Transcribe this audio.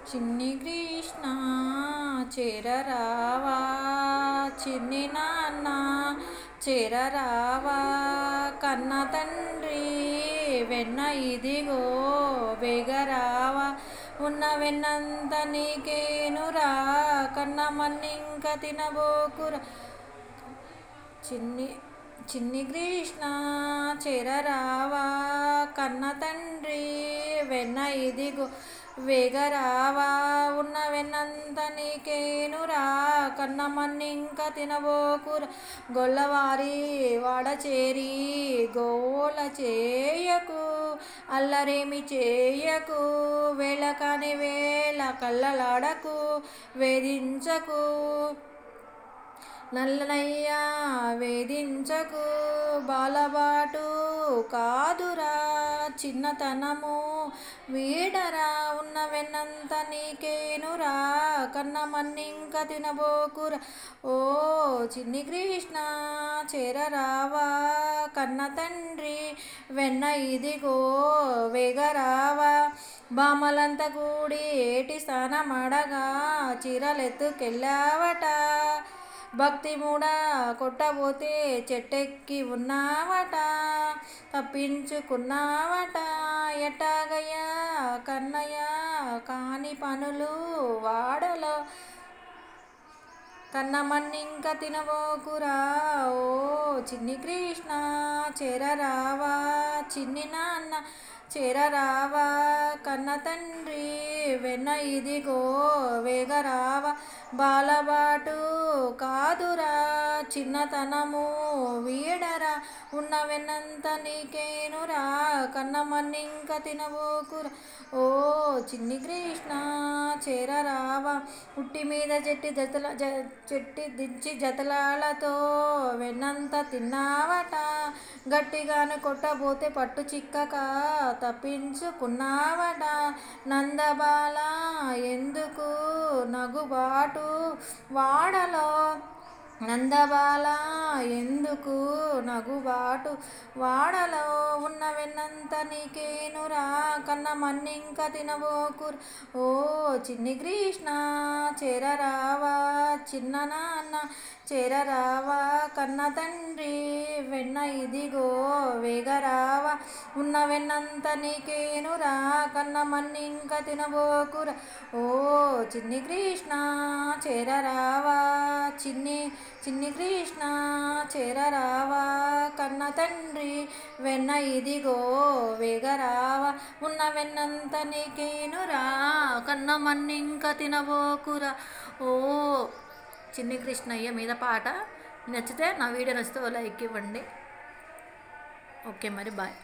చిన్ని కృష్ణ చేరరావా, చిన్ని నాన్న చేరరావా, కన్న తండ్రి వెన్న ఇదిగో వేగరావా, ఉన్న వెన్నంత నీకేనురా, కన్న మన్నింక తినబోకురా. చిన్ని కృష్ణ చేరరావా, కన్న తండ్రి వెన్న ఇదిగో వేగరావా, ఉన్న వెన్నంత నీకేనురా, కన్న మన్నింక తినబోకురా. గొల్లవారి వాడచేరి గోల చేయకు, అల్లరేమి చేయకు, వేళ కాని వేళ కళ్ళలాడకు, వేధించకు నల్లనయ్యా వేధించకు. బాలబాటు కాదురా చిన్నతనము వీడరా, ఉన్న వెన్నంత నీకేనురా, కన్న మన్నింక తినబోకురా. ఓ చిన్ని కృష్ణ చేరరావా, కన్న తండ్రి వెన్న ఇదిగో వేగరావా, బామలంతా కూడి ఏటి స్నానమడగా చీరలెత్తుకెళ్ళావట, భక్తి మూడ కొట్టబోతే చెట్టెక్కి ఉన్నావట, తప్పించుకున్నావట. ఎట్టాగయ్యా కన్నయ్య కాని పనులు వాడలో, కన్న మన్నింక తినబోకురా. ఓ చిన్ని కృష్ణ చేరరావా, చిన్ని నాన్న చేరరావా, కన్న తండ్రి వెన్న ఇదిగో వేగరావా, బాలబాటు కాదురా చిన్నతనము వీడరా, ఉన్న వెన్నంత నీకేనురా, కన్న మన్నింక తినబోకురా. ఓ చిన్ని కృష్ణ చేరరావా, ఉట్టి మీద చెట్టి దించి జతలాలతో వెన్నంత తిన్నావట, గట్టిగాను కొట్టబోతే పట్టు చిక్కక తప్పించుకున్నావట. నందబాల ఎందుకు నగుబాటు వాడలో, నందబాల ఎందుకు నగుబాటు వాడలో, ఉన్న వెన్నంత నీకేనురా, కన్న మన్నింక తినబోకురా. ఓ చిన్ని కృష్ణ చేరరావా, చిన్న నాన్న చేరరావా, కన్న తండ్రి వెన్న ఇదిగో వేగరావా, ఉన్న వెన్నంత నీకేనురా, కన్న మన్నింక తినబోకురా. ఓ చిన్ని కృష్ణ చేరరావా, చిన్ని కృష్ణ చేరరావా, కన్న తండ్రి వెన్న ఇదిగో వేగరావా, ఉన్న వెన్నంత నీకేనురా, కన్న మన్నింక తినబోకురా. ఓ చిన్ని కృష్ణయ్య మీద పాట నచ్చితే, నా వీడియో నచ్చితే లైక్ ఇవ్వండి. ఓకే మరి బాయ్.